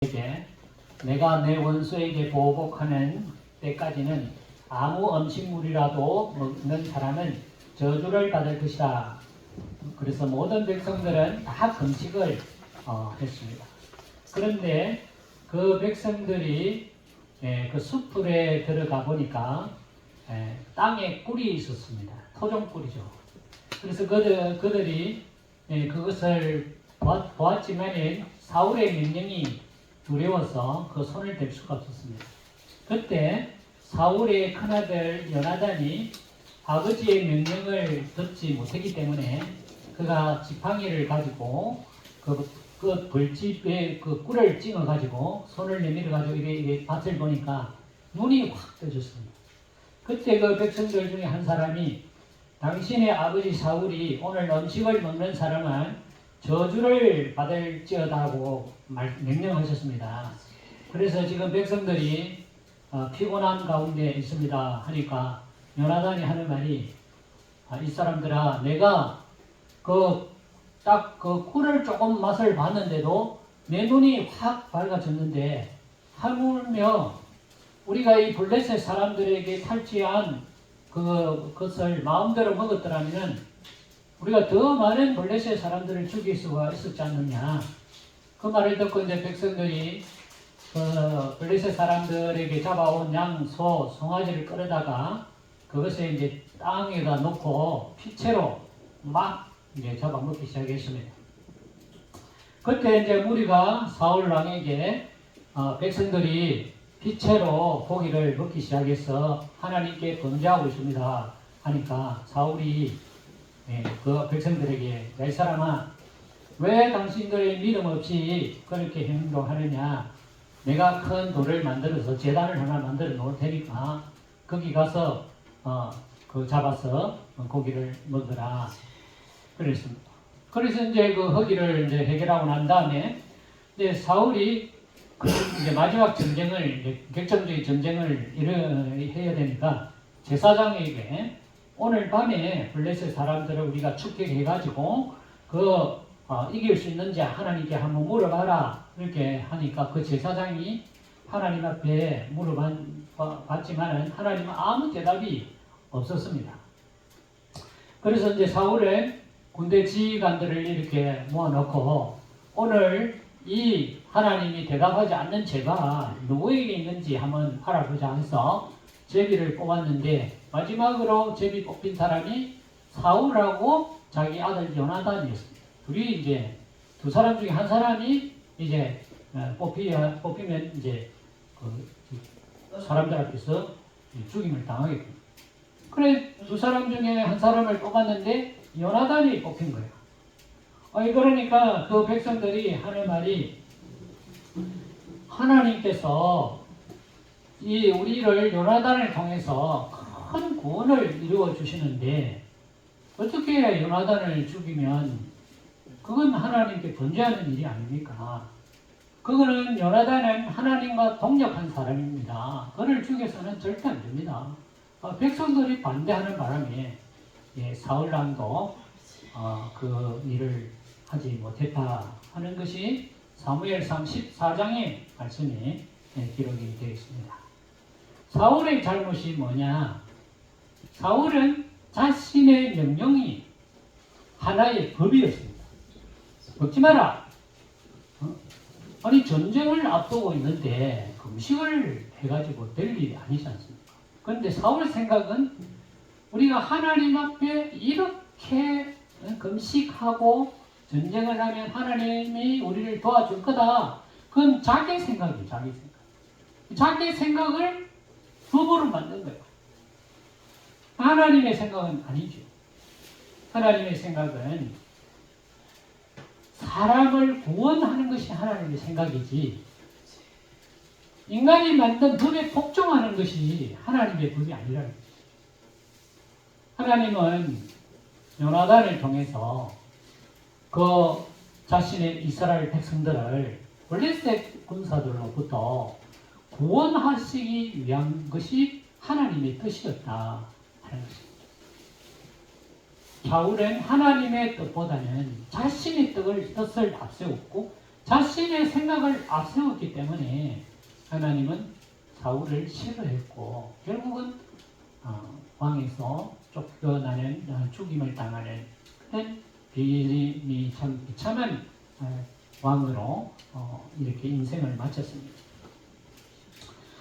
이제 내가 내 원수에게 보복하는 때까지는 아무 음식물이라도 먹는 사람은 저주를 받을 것이다. 그래서 모든 백성들은 다 금식을 했습니다. 그런데 그 백성들이 그 숲풀에 들어가 보니까 땅에 꿀이 있었습니다. 토종꿀이죠. 그래서 그들이 그것을 보았지만 사울의 명령이 두려워서 그 손을 댈 수가 없었습니다. 그때 사울의 큰아들 요나단이 아버지의 명령을 듣지 못했기 때문에 그가 지팡이를 가지고 그 벌집에 그 꿀을 찡어 가지고 손을 내밀어 가지고 이게 밭을 보니까 눈이 확 떠졌습니다. 그때 그 백성들 중에 한 사람이 당신의 아버지 사울이 오늘 음식을 먹는 사람은 저주를 받을지어다고 명령하셨습니다. 그래서 지금 백성들이 피곤한 가운데 있습니다 하니까 요나단이 하는 말이 이 사람들아, 내가 딱 그 꿀을 조금 맛을 봤는데도 내 눈이 확 밝아졌는데 하물며 우리가 이 블레셋 사람들에게 탈취한 그것을 마음대로 먹었더라면 우리가 더 많은 블레셋 사람들을 죽일 수가 있었지 않느냐. 그 말을 듣고 이제 백성들이 블레셋 사람들에게 잡아온 양, 소, 송아지를 끌어다가 그것을 이제 땅에다 놓고 피채로 막 이제 잡아먹기 시작했습니다. 그때 이제 무리가 사울 왕에게 백성들이 피채로 고기를 먹기 시작해서 하나님께 범죄하고 있습니다 하니까 사울이 그 백성들에게 이 사람아, 왜 당신들의 믿음 없이 그렇게 행동하느냐. 내가 큰 돌을 만들어서 제단을 하나 만들어 놓을 테니까 거기 가서 잡아서 고기를 먹으라 그랬습니다. 그래서 이제 그 허기를 이제 해결하고 난 다음에 이제 사울이 이제 마지막 전쟁을 이제 격정적인 전쟁을 해야 되니까 제사장에게 오늘 밤에 블레셋 사람들을 우리가 축격해가지고 이길 수 있는지 하나님께 한번 물어봐라 이렇게 하니까 그 제사장이 하나님 앞에 물어봤지만은 하나님은 아무 대답이 없었습니다. 그래서 이제 사울의 군대 지휘관들을 이렇게 모아놓고 오늘 이 하나님이 대답하지 않는 죄가 누구에게 있는지 한번 알아보자 해서 제비를 뽑았는데 마지막으로 제비 뽑힌 사람이 사울하고 자기 아들 요나단이었습니다. 둘이 이제 두 사람 중에 한 사람이 이제 뽑히면 이제 그 사람들 앞에서 죽임을 당하겠군요. 그래 두 사람 중에 한 사람을 뽑았는데 요나단이 뽑힌 거예요. 그러니까 그 백성들이 하는 말이 하나님께서 우리를 요나단을 통해서 큰 구원을 이루어 주시는데 어떻게 요나단을 죽이면 그건 하나님께 범죄하는 일이 아닙니까? 그거는 요나단은 하나님과 동력한 사람입니다. 그를 죽여서는 절대 안 됩니다. 백성들이 반대하는 바람에 사울왕도 그 일을 하지 못했다 하는 것이 사무엘상 14장의 말씀이 기록이 되어 있습니다. 사울의 잘못이 뭐냐? 사울은 자신의 명령이 하나의 법이었습니다. 먹지 마라. 아니 전쟁을 앞두고 있는데 금식을 해가지고 될 일이 아니지 않습니까? 그런데 사울의 생각은 우리가 하나님 앞에 이렇게 금식하고 전쟁을 하면 하나님이 우리를 도와줄 거다. 그건 자기 생각이에요. 자기 생각. 자기 생각을 법으로 만든 거예요. 하나님의 생각은 아니죠. 하나님의 생각은 사람을 구원하는 것이 하나님의 생각이지 인간이 만든 법에 복종하는 것이 하나님의 법이 아니라는 거죠. 하나님은 요나단을 통해서 그 자신의 이스라엘 백성들을 블레셋 군사들로부터 구원하시기 위한 것이 하나님의 뜻이었다 하는 것입니다. 사울은 하나님의 뜻보다는 자신의 뜻을 앞세웠고 자신의 생각을 앞세웠기 때문에 하나님은 사울을 싫어했고 결국은 왕에서 쫓겨나는 죽임을 당하는 그런 참 비참한 왕으로 이렇게 인생을 마쳤습니다.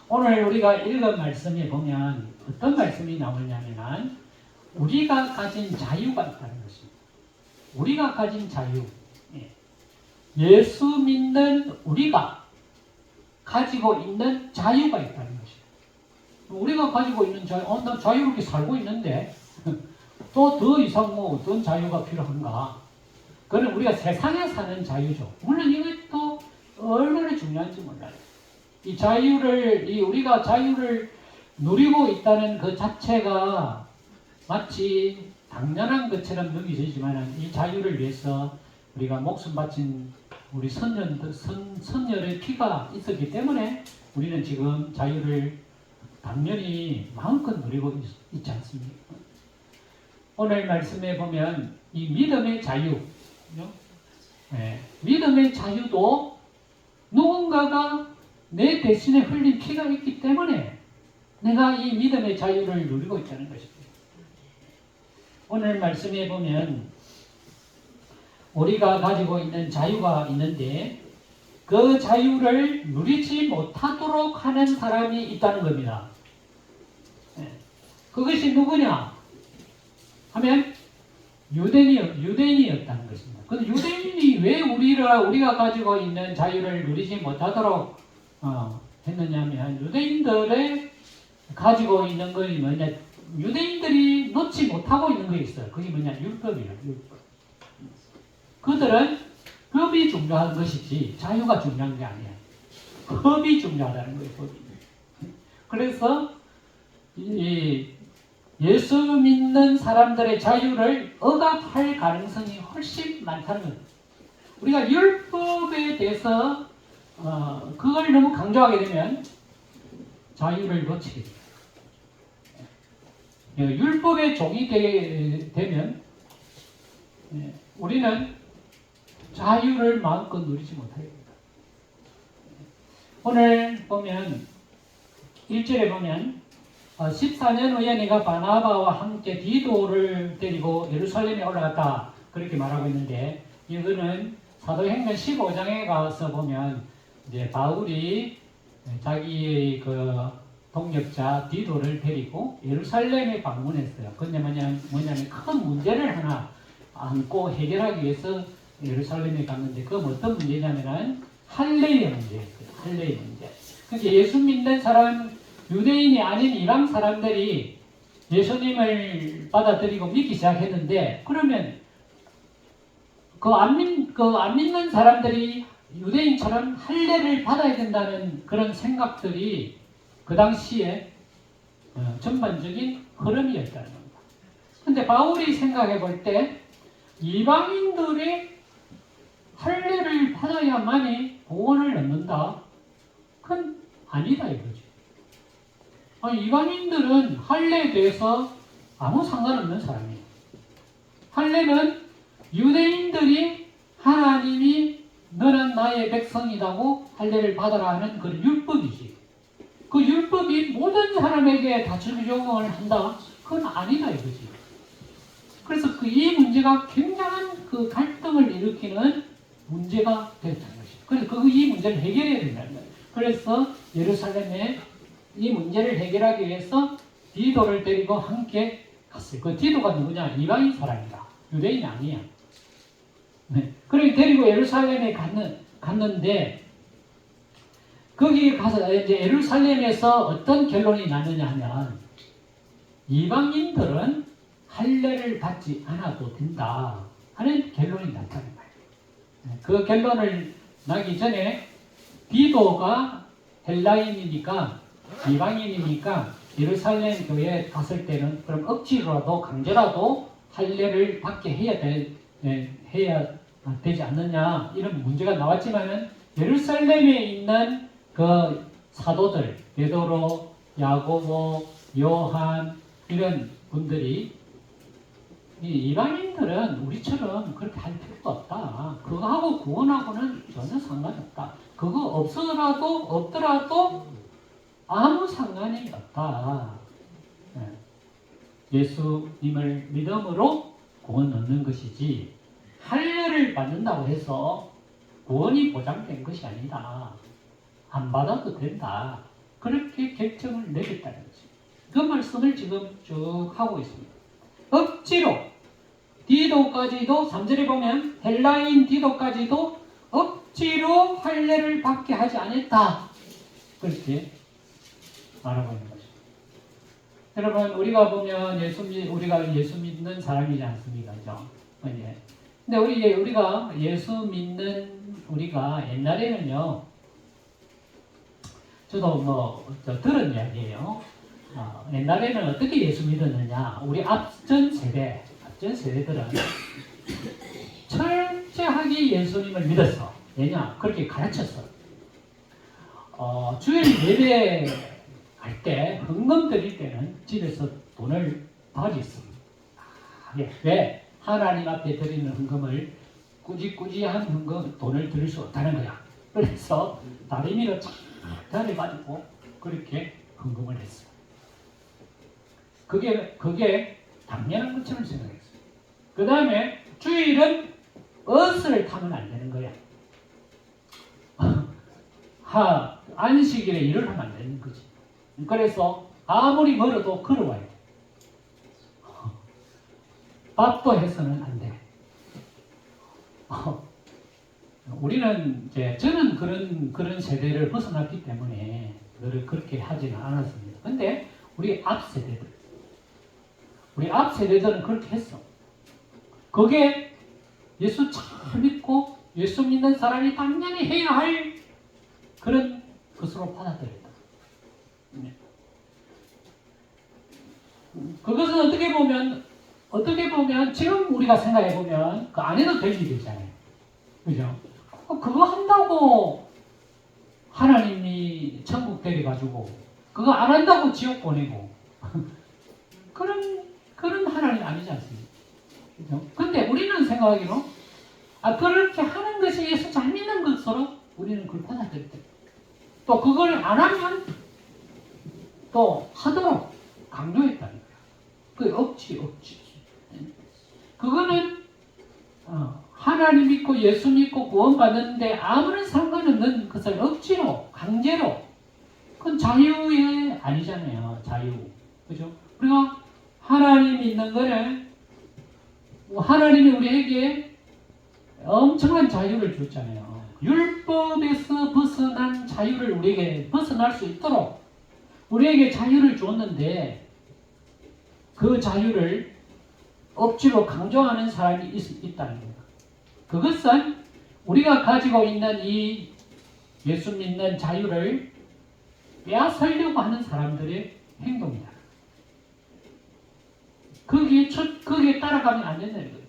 오늘 우리가 읽은 말씀에 보면 어떤 말씀이 나오냐면 우리가 가진 자유가 있다는 것입니다. 우리가 가진 자유. 예수 믿는 우리가 가지고 있는 자유가 있다는 것입니다. 우리가 가지고 있는 자유, 나 자유롭게 살고 있는데 또 더 이상 어떤 자유가 필요한가? 그건 우리가 세상에 사는 자유죠. 물론 이것도 얼마나 중요한지 몰라요. 이 자유를, 우리가 자유를 누리고 있다는 그 자체가 마치 당연한 것처럼 느껴지지만 이 자유를 위해서 우리가 목숨 바친 우리 선녀의 피가 있었기 때문에 우리는 지금 자유를 당연히 마음껏 누리고 있지 않습니까? 오늘 말씀에 보면 이 믿음의 자유, 믿음의 자유도 누군가가 내 대신에 흘린 피가 있기 때문에 내가 이 믿음의 자유를 누리고 있다는 것입니다. 오늘 말씀에 보면 우리가 가지고 있는 자유가 있는데 그 자유를 누리지 못하도록 하는 사람이 있다는 겁니다. 그것이 누구냐? 하면 유대인이었다는 것입니다. 근데 유대인이 왜 우리가 가지고 있는 자유를 누리지 못하도록 했느냐면 유대인들의 가지고 있는 것이 뭐냐? 유대인들이 놓지 못하고 있는 게 있어요. 그게 뭐냐? 율법이에요. 율법. 그들은 법이 중요한 것이지 자유가 중요한 게 아니에요. 법이 중요하다는 거예요. 법이. 그래서 예수 믿는 사람들의 자유를 억압할 가능성이 훨씬 많다는 거예요. 우리가 율법에 대해서 그걸 너무 강조하게 되면 자유를 놓치게 돼요. 율법의 종이 되면 우리는 자유를 마음껏 누리지 못하게 됩니다. 오늘 보면 1절에 보면 14년 후에 내가 바나바와 함께 디도를 데리고 예루살렘에 올라갔다 그렇게 말하고 있는데 이거는 사도행전 15장에 가서 보면 이제 바울이 자기의 그 동역자 디도를 데리고 예루살렘에 방문했어요. 근데 뭐냐면 큰 문제를 하나 안고 해결하기 위해서 예루살렘에 갔는데 그건 어떤 문제냐면은 할례의 문제였어요. 할례의 문제. 그러니까 예수 믿는 사람 유대인이 아닌 이방 사람들이 예수님을 받아들이고 믿기 시작했는데 그러면 그 안 믿는 사람들이 유대인처럼 할례를 받아야 된다는 그런 생각들이 그 당시에 전반적인 흐름이었다는 겁니다. 근데 바울이 생각해 볼 때 이방인들이 할례를 받아야만이 구원을 얻는다? 그건 아니다 이거지. 이방인들은 할례에 대해서 아무 상관없는 사람이에요. 할례는 유대인들이 하나님이 너는 나의 백성이라고 할례를 받아라 하는 그 율법이지. 그 율법이 모든 사람에게 다 적용을 한다? 그건 아니다 이거지. 그래서 이 문제가 굉장한 그 갈등을 일으키는 문제가 되었다는 것이죠. 그래서 이 문제를 해결해야 된다는 거예요. 그래서 예루살렘에 이 문제를 해결하기 위해서 디도를 데리고 함께 갔어요. 그 디도가 누구냐? 이방인 사람이다. 유대인이 아니야. 네. 그렇게 데리고 예루살렘에 갔는데 거기 가서 이제 예루살렘에서 어떤 결론이 나느냐 하면 이방인들은 할례를 받지 않아도 된다 하는 결론이 났다는 거예요. 네. 그 결론을 나기 전에 디도가 헬라인이니까 이방인이니까 예루살렘 교회에 갔을 때는 그럼 억지로라도 강제라도 할례를 받게 해야 되지 않느냐 이런 문제가 나왔지만은 예루살렘에 있는 그 사도들 베드로, 야고보, 요한 이런 분들이 이 이방인들은 우리처럼 그렇게 할 필요가 없다. 그거하고 구원하고는 전혀 상관이 없다. 그거 없더라도 아무 상관이 없다. 예수님을 믿음으로 구원 얻는 것이지 할례를 받는다고 해서 구원이 보장된 것이 아니다. 안 받아도 된다. 그렇게 결정을 내렸다는 거죠. 그 말씀을 지금 쭉 하고 있습니다. 억지로 디도까지도 3절에 보면 헬라인 디도까지도 억지로 할례를 받게 하지 않았다. 그렇게 말하고 있는 거죠. 여러분 우리가 보면 우리가 예수 믿는 사람이지 않습니까? 그죠? 예. 근데 우리가 예수 믿는 우리가 옛날에는요. 저도 들은 이야기예요. 옛날에는 어떻게 예수 믿었느냐? 우리 앞전 세대들은 철저하게 예수님을 믿었어. 왜냐? 그렇게 가르쳤어. 주일 예배 할 때, 헌금 드릴 때는 집에서 돈을 가졌어. 왜? 하나님 앞에 드리는 헌금을 꾸지꾸지한 돈을 드릴 수 없다는 거야. 그래서 다리미로 쫙 가지고 그렇게 헌금을 했어. 그게 당연한 것처럼 생각했어. 그 다음에 주일은 버스를 타면 안 되는 거야. 안식일에 일을 하면 안 되는 거지. 그래서 아무리 멀어도 걸어와야 돼. 밥도 해서는 안 돼. 우리는 저는 그런 세대를 벗어났기 때문에 그렇게 하지는 않았습니다. 근데 우리 앞 세대들은 그렇게 했어. 그게 예수 잘 믿고 예수 믿는 사람이 당연히 해야 할 그런 것으로 받아들였다. 그것은 어떻게 보면 지금 우리가 생각해 보면 그 안 해도 될 일이잖아요. 그죠? 그거 한다고 하나님이 천국 데려가지고 그거 안 한다고 지옥 보내고 그런 하나님 아니지 않습니까? 그죠? 근데 우리는 생각하기로 그렇게 하는 것이 예수 잘 믿는 것으로 우리는 그걸 받아들일 때 또 그걸 안 하면 또 하도록 강요했다는 거야. 그 억지. 그거는 하나님 믿고 예수 믿고 구원 받는데 아무런 상관없는 것을 억지로 강제로 그건 자유의 아니잖아요. 자유. 그죠? 우리가 하나님 믿는 거는 하나님이 우리에게 엄청난 자유를 줬잖아요. 율법에서 벗어난 자유를 우리에게 벗어날 수 있도록 우리에게 자유를 줬는데 그 자유를 억지로 강조하는 사람이 있다는 겁니다. 그것은 우리가 가지고 있는 이 예수 믿는 자유를 빼앗으려고 하는 사람들의 행동이다. 거기에 따라가면 안 된다는 거죠.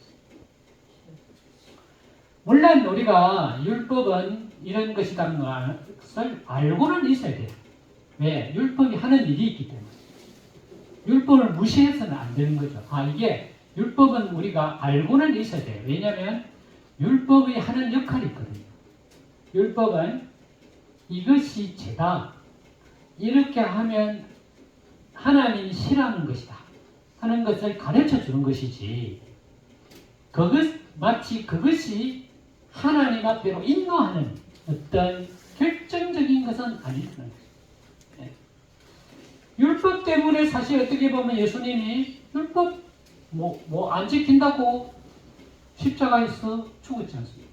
물론 우리가 율법은 이런 것이라는 것을 알고는 있어야 돼요. 왜? 율법이 하는 일이 있기 때문에. 율법을 무시해서는 안 되는 거죠. 이게 율법은 우리가 알고는 있어야 돼요. 왜냐하면 율법이 하는 역할이 있거든요. 율법은 이것이 죄다. 이렇게 하면 하나님이 싫어하는 것이다. 하는 것을 가르쳐 주는 것이지. 마치 그것이 하나님 앞으로 인도하는 어떤 결정적인 것은 아니라는 거죠. 율법 때문에 사실 어떻게 보면 예수님이 율법 안 지킨다고 십자가에서 죽었지 않습니까?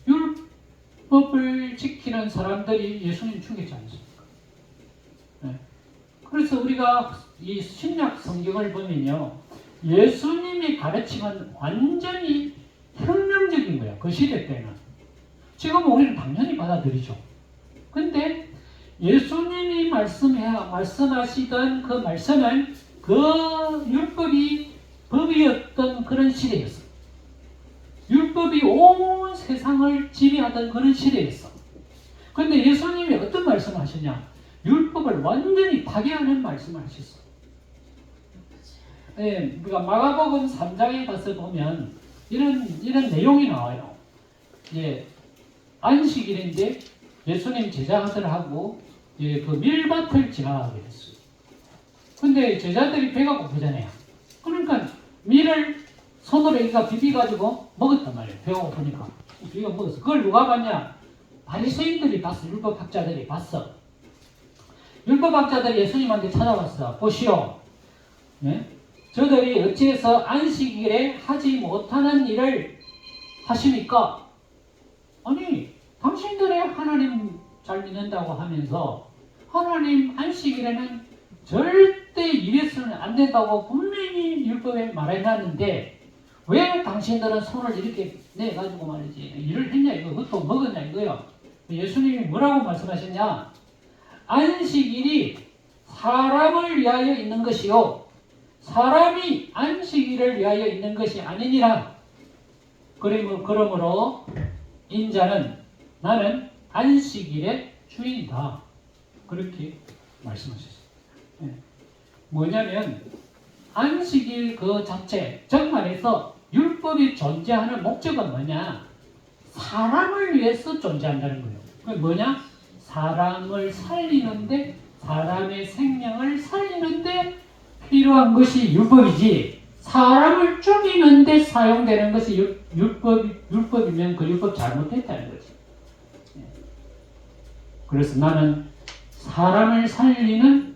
율법을 지키는 사람들이 예수님 죽였지 않습니까? 그래서 우리가 이 신약 성경을 보면요. 예수님이 가르침은 완전히 혁명적인 거예요. 그 시대 때는. 지금은 우리는 당연히 받아들이죠. 근데 예수님이 말씀하시던 그 말씀은 그 율법이 법이었던 그런 시대였어. 율법이 온 세상을 지배하던 그런 시대였어. 그런데 예수님이 어떤 말씀을 하셨냐? 율법을 완전히 파괴하는 말씀을 하셨어. 예, 우리가 마가복음 3장에 가서 보면 이런 내용이 나와요. 예, 안식일인데 예수님 제자들하고 예, 그 밀밭을 지나가게 됐어요. 근데 제자들이 배가 고프잖아요. 그러니까 밀을 손으로 이가 비비가지고 먹었단 말이에요. 배가 고프니까. 비가 먹었어. 그걸 누가 봤냐? 바리새인들이 봤어. 율법학자들이 봤어. 율법학자들이 예수님한테 찾아왔어. 보시오. 예? 저들이 어찌해서 안식일에 하지 못하는 일을 하십니까? 아니, 당신들의 하나님 잘 믿는다고 하면서 하나님 안식일에는 절대 일해서는 안 된다고 분명히 율법에 말해놨는데 왜 당신들은 손을 이렇게 내가지고 말이지 일을 했냐 이거 그것도 먹었냐 이거요. 예수님이 뭐라고 말씀하셨냐? 안식일이 사람을 위하여 있는 것이요 사람이 안식일을 위하여 있는 것이 아니니라. 그러므로 인자는 나는 안식일의 주인이다. 그렇게 말씀하셨어요. 네. 뭐냐면 안식일 그 자체, 정말해서 율법이 존재하는 목적은 뭐냐? 사람을 위해서 존재한다는 거예요. 그게 뭐냐? 사람을 살리는데, 사람의 생명을 살리는데 필요한 것이 율법이지, 사람을 죽이는데 사용되는 것이 율법이면 그 율법 잘못했다는 거지. 그래서 나는 사람을 살리는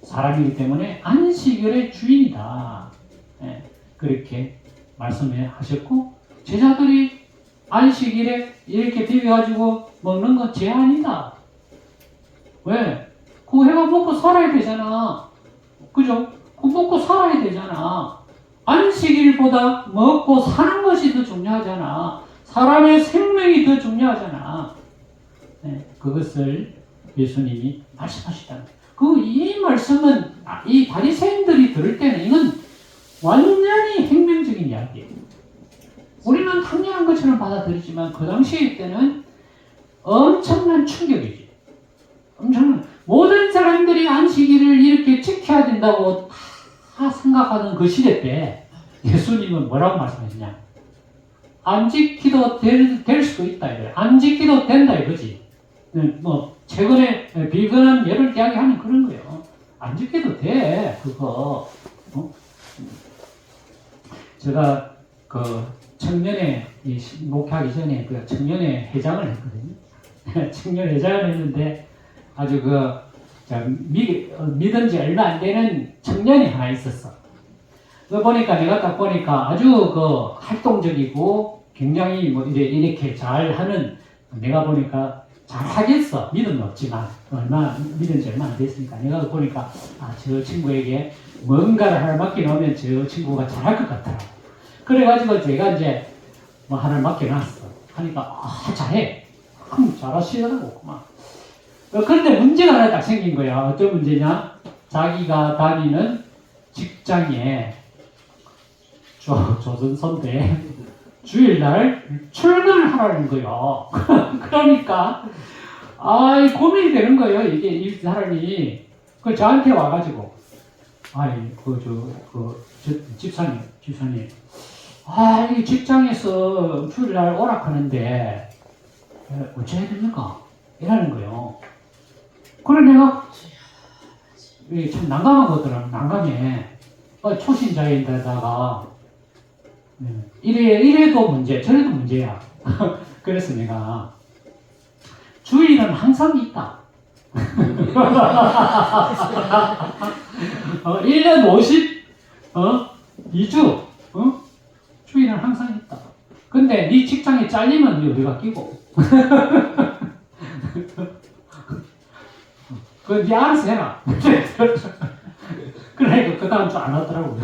사람이기 때문에 안식일의 주인이다. 그렇게 말씀하셨고, 제자들이 안식일에 이렇게 비벼가지고 먹는 건 제한이다. 왜? 그 해가 먹고 살아야 되잖아. 그죠? 그 먹고 살아야 되잖아. 안식일보다 먹고 사는 것이 더 중요하잖아. 사람의 생명이 더 중요하잖아. 그것을 예수님이 말씀하시다. 이 말씀은 이 바리새인들이 들을 때는 이건 완전히 혁명적인 이야기예요. 우리는 당연한 것처럼 받아들이지만 그 당시 때는 엄청난 충격이지. 엄청난. 모든 사람들이 안식일을 이렇게 지켜야 된다고 다 생각하는 그 시대 때 예수님은 뭐라고 말씀하시냐? 안 지키도 될 수도 있다 이거야. 안 지키도 된다 이거지. 뭐 최근에 비근한 예를 이야기하면 그런 거예요. 안 지켜도 돼 그거. 제가 그 청년회 목회하기 전에 그 청년회 회장을 했거든요. 청년회 회장을 했는데 아주 믿은 지 얼마 안 되는 청년이 하나 있었어. 그 보니까 내가 딱 보니까 아주 활동적이고 굉장히 뭐 이렇게 잘하는, 내가 보니까 잘하겠어. 믿음은 없지만 믿은 지 얼마 안 됐으니까 내가 보니까 저 친구에게 뭔가를 하나 맡겨놓으면 저 친구가 잘할 것 같더라. 그래가지고 제가 이제 뭐 하나를 맡겨놨어. 하니까 잘해. 잘하시더라고. 그런데 문제가 하나 딱 생긴 거야. 어떤 문제냐? 자기가 다니는 직장에 조선소인데 주일날 출근을 하라는 거예요. 그러니까 고민이 되는 거예요. 이게 이 사람이 저한테 와가지고 집사님 이 직장에서 주일날 오락하는데 어찌해야 됩니까? 이라는 거예요. 그래 내가 참 난감한 거더라. 난감해. 초신자인데다가 이래도 문제, 저래도 문제야. 그래서 내가 주일은 항상 있다. 1년 52주 주일은 항상 있다. 근데 네 직장에 잘리면 네 어디가 끼고 그건 네 알아서 해라. 그러니까 그 다음 주 안 하더라고.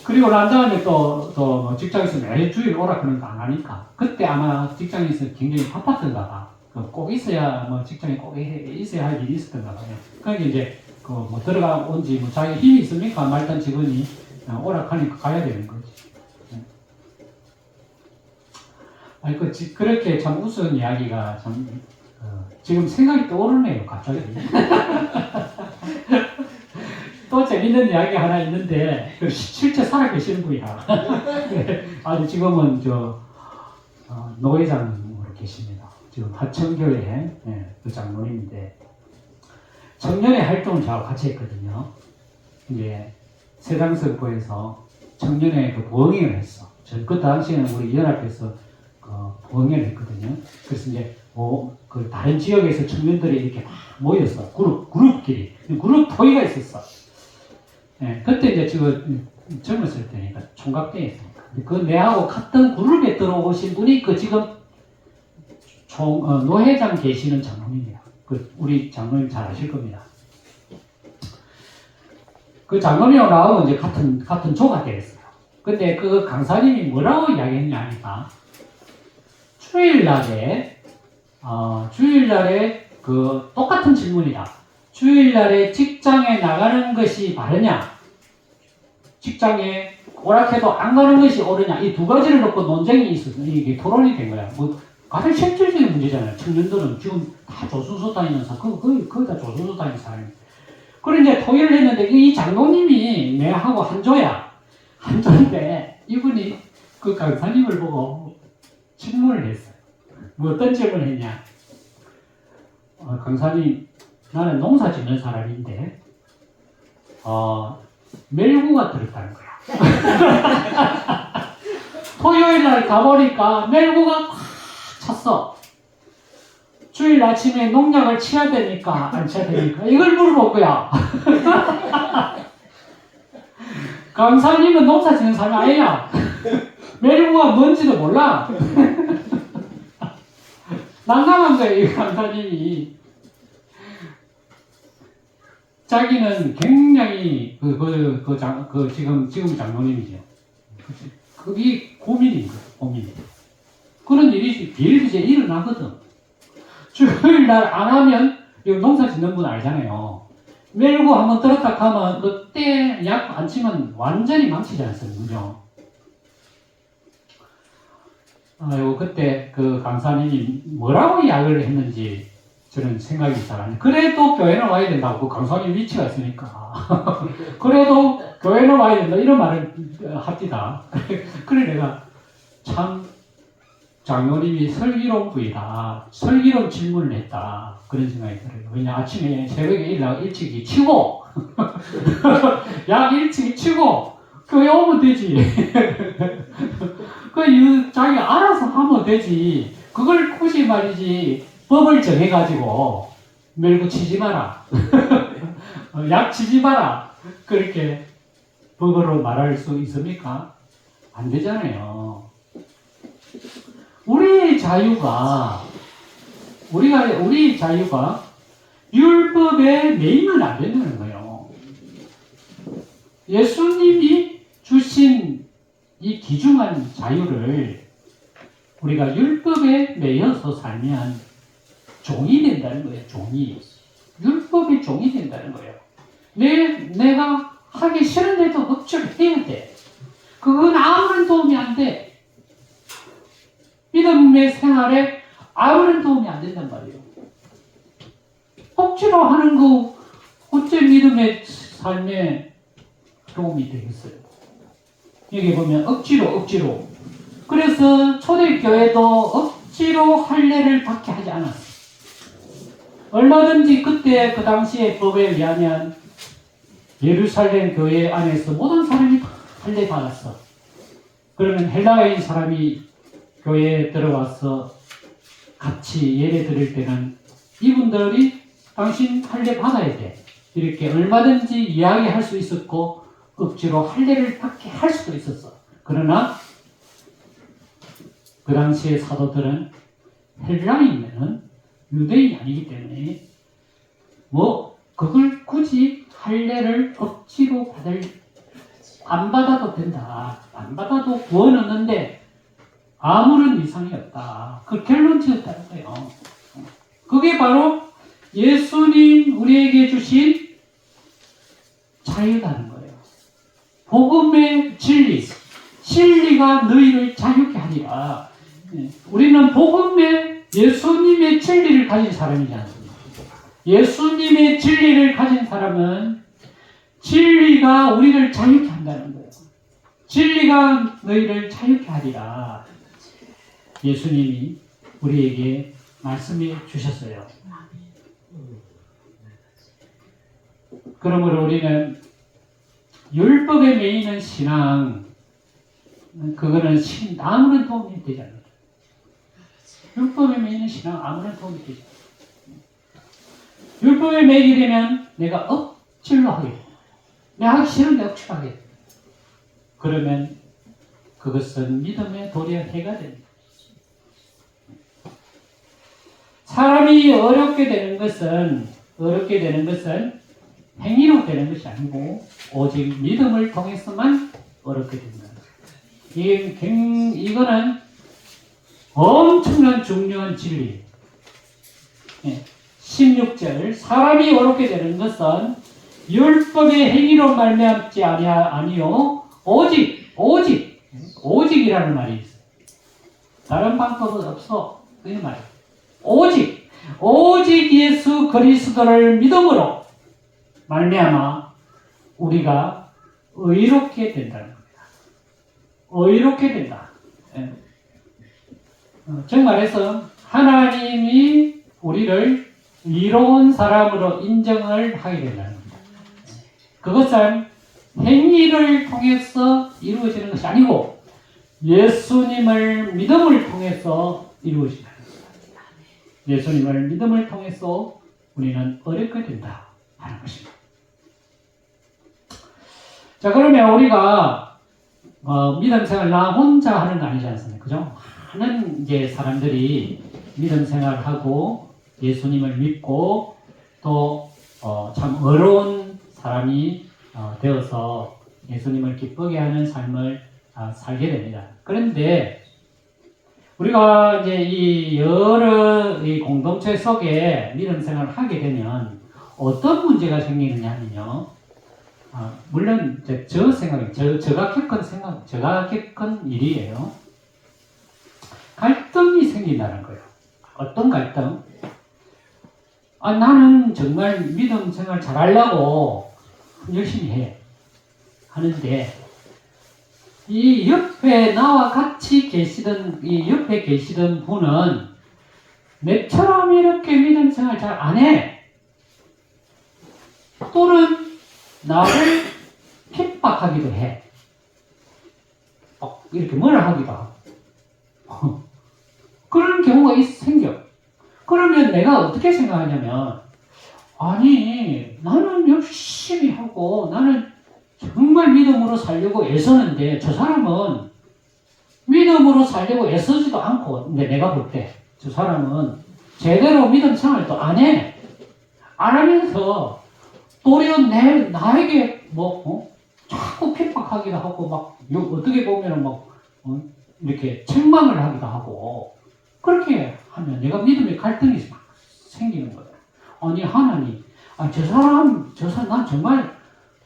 그리고 난 다음에 또 직장에서 매일 주일 오라 그런 거 안 하니까 그때 아마 직장에서 굉장히 바빴던가 봐. 꼭 있어야 직장에 꼭 있어야 할 일이 있었던가 봐요. 그러니까 이제 들어가 온지 자기 힘이 있습니까? 말단 직원이 오락하니까 가야 되는 거지. 그렇게 참 우스운 이야기가 참 지금 생각이 떠오르네요, 갑자기. 또 재밌는 이야기 하나 있는데, 실제 살아계시는 분이야. 아주 지금은 노회장으로 계십니다. 지금 하천교회 그 장로님인데, 청년의 활동을 저하고 같이 했거든요. 이제 세당선포에서 청년의 그 부흥회를 했어. 그 당시에는 우리 연합에서 부흥회를 했거든요. 그래서 이제 그 다른 지역에서 청년들이 이렇게 막 모였어. 그룹끼리. 그룹 토의가 있었어. 그때 이제 지금 젊었을 때니까 총각대였으니까. 그 내하고 같은 그룹에 들어오신 분이 그 지금 노회장 계시는 장로님이에요. 우리 장로님 잘 아실 겁니다. 그 장로님하고 나하고 이제 같은 조가 되었어요. 근데 그 강사님이 뭐라고 이야기했냐 하니까 주일날에 그 똑같은 질문이다. 주일날에 직장에 나가는 것이 바르냐? 직장에 오락해도 안 가는 것이 옳으냐? 이 두 가지를 놓고 논쟁이 있었어. 이게 토론이 된 거야. 가장 실질적인 문제잖아요. 청년들은 지금 다 조선소 다니면서 거의 다 조선소 다니는 사람이에요. 그래 이제 토의를 했는데 이 장로님이 내하고 한조야. 한조인데 이분이 그 강사님을 보고 질문을 했어요. 어떤 질문을 했냐? 강사님, 나는 농사 짓는 사람인데 멜구가 들었다는 거야. 토요일 날 가보니까 멜구가 꽉 찼어. 주일 아침에 농약을 치야 되니까 안 쳐야 되니까 이걸 물어볼 거야. 강사님은 농사 짓는 사람이 아니야. 멜구가 뭔지도 몰라. 난감한 거야, 이 강사님이. 자기는 굉장히 지금 장로님이죠. 그게 고민인 거예요, 고민. 그런 일이 비일비재 일어나거든. 주일 날 안 하면, 이거 농사 짓는 분 알잖아요. 멜고 한번 들었다 하면, 그때 약 안 치면 완전히 망치지 않습니까? 그죠? 아이고, 그때 그 강사님이 뭐라고 약을 했는지 저는 생각이 잘 안 나요. 그래도 교회는 와야 된다고. 그 강사님 위치가 있으니까. 그래도 교회는 와야 된다. 이런 말을 합디다. 그래 내가 참 장로님이 슬기로운 슬기로운 질문을 했다. 그런 생각이 들어요. 왜냐 아침에 새벽에 일찍 치고 약 일찍 치고 교회 오면 되지. 자기가 알아서 하면 되지. 그걸 굳이 말이지 법을 정해가지고 멜고 치지 마라. 약 치지 마라. 그렇게 법으로 말할 수 있습니까? 안 되잖아요. 우리 자유가 율법에 매이면 안 된다는 거예요. 예수님이 주신 이 귀중한 자유를 우리가 율법에 매여서 살면 종이 된다는 거예요. 종이. 율법의 종이 된다는 거예요. 내가 하기 싫은데도 억지로 해야 돼. 그건 아무런 도움이 안 돼. 믿음의 생활에 아무런 도움이 안 된단 말이에요. 억지로 하는 거 어째 믿음의 삶에 도움이 되겠어요? 여기 보면 억지로. 그래서 초대교회도 억지로 할례를 받게 하지 않았어요. 얼마든지 그때 그 당시의 법에 의하면 예루살렘 교회 안에서 모든 사람이 할례 받았어. 그러면 헬라인 사람이 교회에 들어와서 같이 예배 드릴 때는 이분들이 당신 할례 받아야 돼. 이렇게 얼마든지 이야기할 수 있었고 억지로 할례를 받게 할 수도 있었어. 그러나 그 당시의 사도들은 헬라인은 유대인이 아니기 때문에 그걸 굳이 할례를 억지로 안 받아도 된다. 안 받아도 구원 얻는데 아무런 이상이 없다. 그 결론 지었다는 거예요. 그게 바로 예수님 우리에게 주신 자유라는 거예요. 복음의 진리가 너희를 자유케 하리라. 우리는 복음의 예수님의 진리를 가진 사람이지 않습니까? 예수님의 진리를 가진 사람은 진리가 우리를 자유케 한다는 거예요. 진리가 너희를 자유케 하리라. 예수님이 우리에게 말씀해 주셨어요. 그러므로 우리는 율법에 매이는 신앙, 그거는 아무런 도움이 되지 않아요. 율법에 매이는 신앙 아무런 도움이 되지 않아요. 율법에 매이게 되면 내가 억지로 하게 돼요. 내가 하기 싫은데 억지로 하게 돼요. 그러면 그것은 믿음의 도리어 해가 됩니다. 사람이 어렵게 되는 것은 행위로 되는 것이 아니고 오직 믿음을 통해서만 어렵게 된다. 이거는 엄청난 중요한 진리. 16절 사람이 어렵게 되는 것은 율법의 행위로 말미암지 아니요 오직이라는 말이 있어요. 다른 방법은 없어. 그 말이에요. 오직 예수 그리스도를 믿음으로 말미암아 우리가 의롭게 된다는 겁니다. 의롭게 된다. 정말해서 하나님이 우리를 의로운 사람으로 인정을 하게 된다는 겁니다. 그것은 행위를 통해서 이루어지는 것이 아니고 예수님을 믿음을 통해서 이루어진다. 예수님을 믿음을 통해서 우리는 어렵게 된다 하는 것입니다. 자, 그러면 우리가 믿음 생활 나 혼자 하는 거 아니지 않습니까? 그죠? 많은 이제 사람들이 믿음 생활을 하고 예수님을 믿고 또 참 어려운 사람이 되어서 예수님을 기쁘게 하는 삶을 살게 됩니다. 그런데 우리가 이제 이 여러 이 공동체 속에 믿음 생활을 하게 되면 어떤 문제가 생기느냐 하면요. 물론 저 생각이 제가 겪은 일이에요. 갈등이 생긴다는 거예요. 어떤 갈등? 나는 정말 믿음 생활 잘하려고 열심히 해. 하는데 이 옆에 나와 같이 계시던 이 옆에 계시던 분은 내처럼 이렇게 믿음 생활 잘 안 해. 또는 나를 핍박하기도 해. 이렇게 뭐라 하기도 하고. 그런 경우가 생겨. 그러면 내가 어떻게 생각하냐면, 아니, 나는 열심히 하고, 나는 정말 믿음으로 살려고 애쓰는데, 저 사람은 믿음으로 살려고 애쓰지도 않고, 근데 내가 볼 때, 저 사람은 제대로 믿음 생활도 안 해. 안 하면서, 도리어 나에게 자꾸 핍박하기도 하고, 어떻게 보면 이렇게 책망을 하기도 하고, 그렇게 하면 내가 믿음의 갈등이 생기는 거예요. 아니, 하나님, 난 정말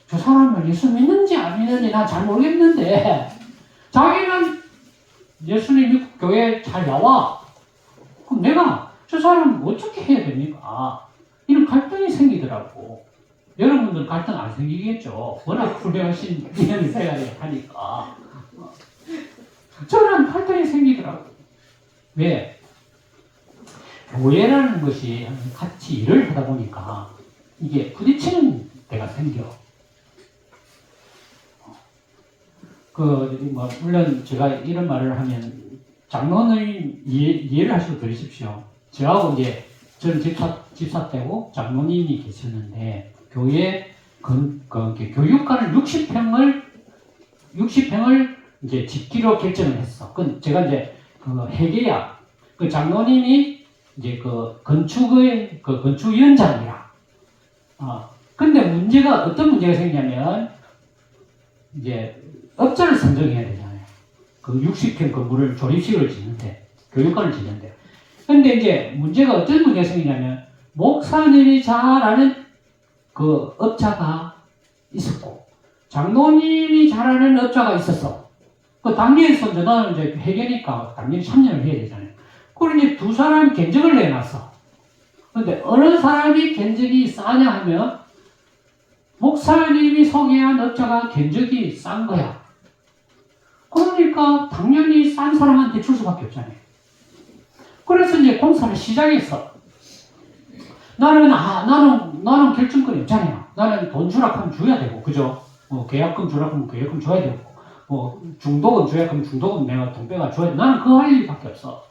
저 사람을 예수 믿는지 안 믿는지 난 잘 모르겠는데, 자기는 예수님 믿고 교회에 잘 나와. 그럼 내가 저 사람 어떻게 해야 됩니까? 이런 갈등이 생기더라고. 여러분들 갈등 안 생기겠죠? 워낙 훌륭하신 믿음의 생활을 하니까. 저는 갈등이 생기더라고. 왜? 교회라는 것이 같이 일을 하다 보니까 이게 부딪히는 데가 생겨. 물론 제가 이런 말을 하면 장로님 이해를 하시고 들으십시오. 저하고 이제 저는 집사 때고 장로님이 계셨는데 교회 교육관을 60평을 이제 짓기로 결정을 했어. 제가 이제 회계야. 장로님이 이제 건축위원장이라. 근데 어떤 문제가 생기냐면, 이제 업자를 선정해야 되잖아요. 60평 건물을 조립식을 짓는데, 교육관을 짓는데. 근데 이제 어떤 문제가 생기냐면, 목사님이 잘 아는 그 업자가 있었고, 장로님이 잘 아는 업자가 있었어. 당연히 나는 이제 회계니까 당연히 참여를 해야 되잖아요. 그러니 두 사람이 견적을 내놨어. 근데 어느 사람이 견적이 싸냐 하면 목사님이 소개한 업자가 견적이 싼 거야. 그러니까 당연히 싼 사람한테 줄 수밖에 없잖아요. 그래서 이제 공사를 시작했어. 나는 결정권이 없잖아요. 나는 돈 주라 하면 줘야 되고, 그죠? 계약금 주라 하면 계약금 줘야 되고, 중도금 줘야 하면 중도금 내가 돈 빼가 줘야 돼. 나는 그거 할 일밖에 없어.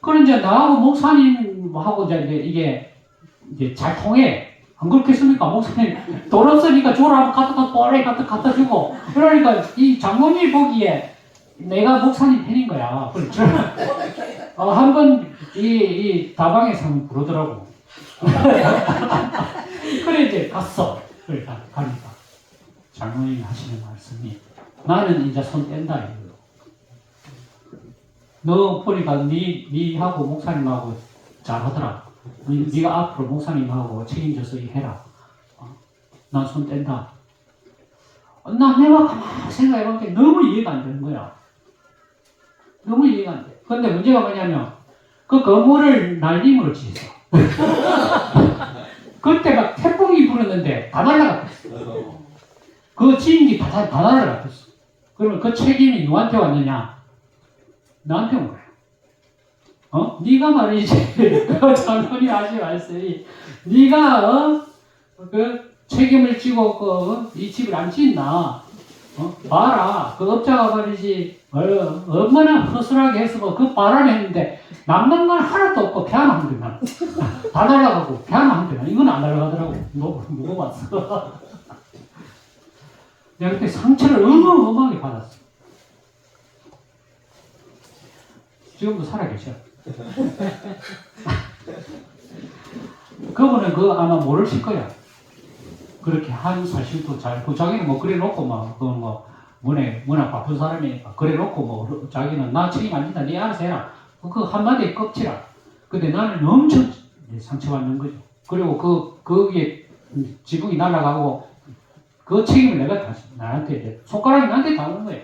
그럼 이제 나하고 목사님하고 이게 잘 통해. 안 그렇겠습니까? 목사님 돈 없으니까 줘라 하면 갖다 주고. 그러니까 이 장모님이 보기에 내가 목사님 팬인 거야. 한번 이 다방에서 한번 부르더라고. 그래 이제 갔어. 그래 가니까 장모님이 하시는 말씀이 나는 이제 손 뗀다 이거요. 너 보니까 니하고 목사님하고 잘하더라. 네가 앞으로 목사님하고 책임져서 해라. 난 손 뗀다. 내가 가만히 생각해보니까 너무 이해가 안 되는 거야. 너무 이해가 안 돼. 근데 문제가 뭐냐면 그 건물을 날림으로 지었어. 그때 막 태풍이 불었는데 다 날아갔어. 그 지인기 다 날아갔어. 그러면 그 책임이 누구한테 왔느냐? 나한테 온 거야. 네가 말이지. 그 장로님 하신 말씀이 네가 그 책임을 지고 이 집을 안 짓나? 봐라. 그 업자가 말이지 얼마나 허술하게 했으면 그 바람에 했는데 남는 건 하나도 없고 피아노 한 대만 다 날아가고 피아노 한 대만 이건 안 날아가더라고. 누구 봤어? 내가 그때 상처를 어마어마하게 받았어. 지금도 살아계셔. 그분은 그거 아마 모르실 거야. 그렇게 한 사실도 잘, 자기는 뭐 그래 놓고 막, 그건 뭐, 워낙 바쁜 사람이니까 그래 놓고 뭐, 자기는 나 책임 안 진다. 네 알아서 해라. 그 한마디에 껍질아. 근데 나는 엄청 상처받는 거죠. 그리고 거기에 지붕이 날아가고, 그 책임을 내가 다시, 나한테 이제, 손가락이 나한테 닿는 거예요.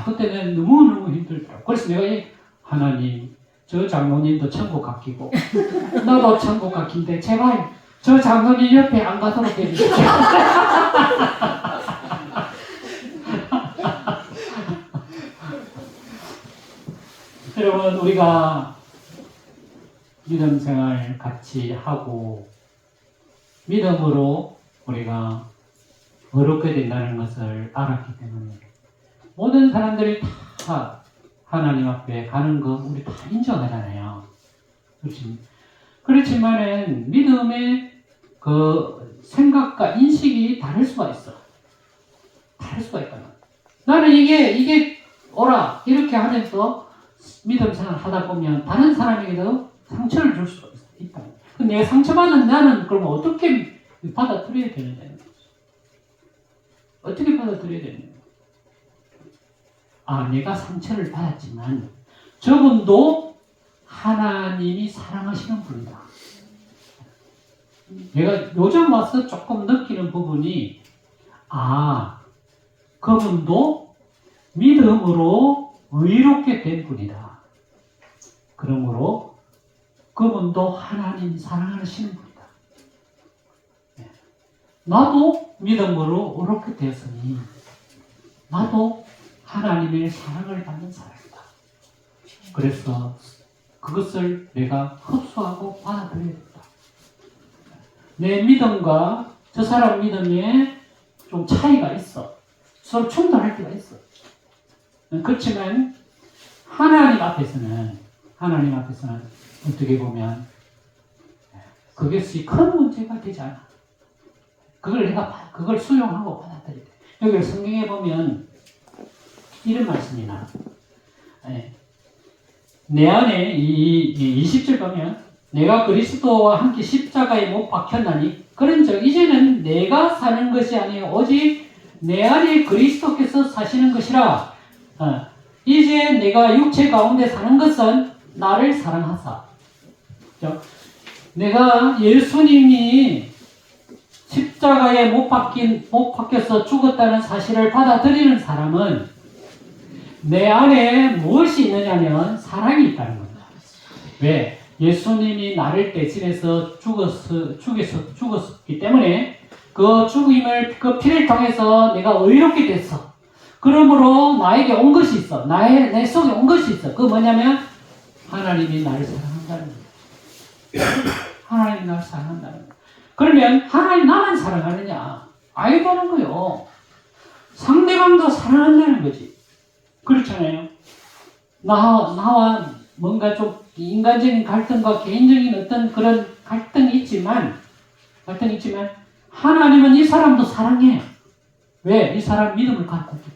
그때는 너무너무 힘들더라고. 그래서 내가 하나님, 저 장로님도 천국 갓기고, 나도 천국 갓긴데, 제발, 저 장로님 옆에 안 가도록 해주세요. 여러분, 우리가 믿음 생활 같이 하고, 믿음으로 우리가 어렵게 된다는 것을 알았기 때문에, 모든 사람들이 다 하나님 앞에 가는 거 우리 다 인정하잖아요. 그렇지만은 믿음의 그 생각과 인식이 다를 수가 있어. 다를 수가 있거든. 나는 이게 오라 이렇게 하면서 믿음 생활 하다 보면 다른 사람에게도 상처를 줄 수가 있다. 근데 내가 상처받은 나는 그러면 어떻게 받아들여야 되느냐? 어떻게 받아들여야 되느냐? 내가 상처를 받았지만 저분도 하나님이 사랑하시는 분이다. 내가 요즘 와서 조금 느끼는 부분이 그분도 믿음으로 의롭게 된 분이다. 그러므로 그분도 하나님 사랑하시는 분이다. 나도 믿음으로 의롭게 되었으니 나도 하나님의 사랑을 받는 사람이다. 그래서 그것을 내가 흡수하고 받아들여야 된다. 내 믿음과 저 사람 믿음에 좀 차이가 있어. 서로 충돌할 때가 있어. 그렇지만 하나님 앞에서는 어떻게 보면 그것이 큰 문제가 되지 않아. 그걸 수용하고 받아들여야 돼. 여기 성경에 보면 이런 말씀이 나와. 내 안에 이 20절 보면 내가 그리스도와 함께 십자가에 못 박혔나니 그런즉 이제는 내가 사는 것이 아니요 오직 내 안에 그리스도께서 사시는 것이라. 이제 내가 육체 가운데 사는 것은 나를 사랑하사. 내가 예수님이 십자가에 못 박혀서 죽었다는 사실을 받아들이는 사람은 내 안에 무엇이 있느냐면 사랑이 있다는 겁니다. 왜? 예수님이 나를 대신해서 죽었기 때문에 그 죽음을, 그 피를 통해서 내가 의롭게 됐어. 그러므로 나에게 온 것이 있어. 내 속에 온 것이 있어. 그거 뭐냐면 하나님이 나를 사랑한다는 거예요. 하나님이 나를 사랑한다는 거예요. 그러면 하나님 나만 사랑하느냐? 아니라는 거예요. 상대방도 사랑한다는 거지. 그렇잖아요. 나와 뭔가 좀 인간적인 갈등과 개인적인 어떤 그런 갈등이 있지만 하나님은 이 사람도 사랑해요. 왜? 이 사람 믿음을 갖고 있기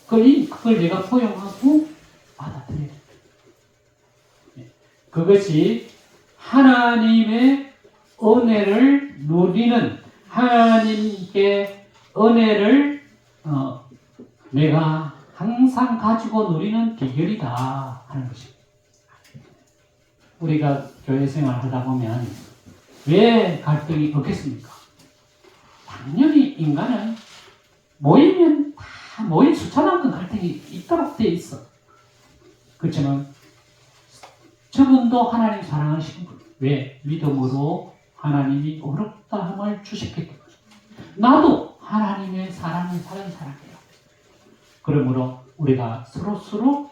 때문에. 그걸 내가 포용하고 받아들여야 돼. 그것이 하나님의 은혜를 누리는, 하나님께 은혜를 내가 항상 가지고 누리는 비결이다 하는 것입니다. 우리가 교회 생활을 하다 보면 왜 갈등이 없겠습니까? 당연히 인간은 모이면 다 모인 수천만큼 갈등이 있도록 돼 있어. 그렇지만 저분도 하나님 사랑하시는 거예요. 왜? 믿음으로 하나님이 어렵다함을 주셨기 때문에. 나도 하나님의 사랑을 받은 사람이에요. 그러므로 우리가 서로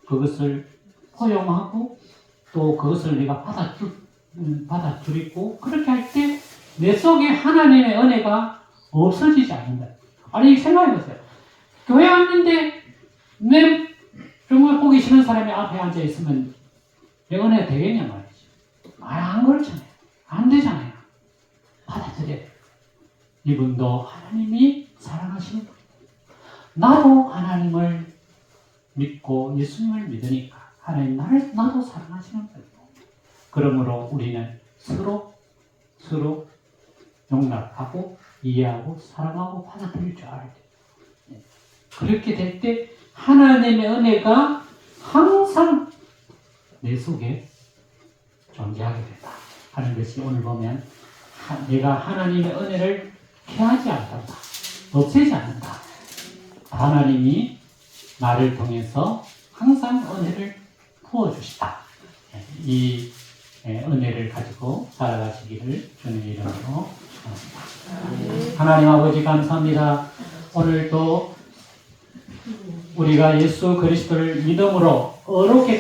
그것을 포용하고 또 그것을 내가 받아들이고 그렇게 할 때 내 속에 하나님의 은혜가 없어지지 않는다. 아니 생각해보세요. 교회 왔는데 내 정말 보기 싫은 사람이 앞에 앉아있으면 내 은혜가 되겠냐 말이지. 안 그렇잖아요. 안 되잖아요. 받아들여야 돼요. 이분도 하나님이 사랑하시는 분이에요. 나도 하나님을 믿고 예수님을 믿으니까 하나님 나도 사랑하시는 분이에요. 그러므로 우리는 서로 용납하고 이해하고 사랑하고 받아들일 줄 알아야 돼요. 그렇게 될 때 하나님의 은혜가 항상 내 속에 존재하게 된다 하는 것이 오늘 보면 내가 하나님의 은혜를 피하지 않는다. 없애지 않는다. 하나님이 나를 통해서 항상 은혜를 부어주시다. 이 은혜를 가지고 살아가시기를 주님의 이름으로 축원합니다. 하나님 아버지 감사합니다. 오늘도 우리가 예수 그리스도를 믿음으로 어렵게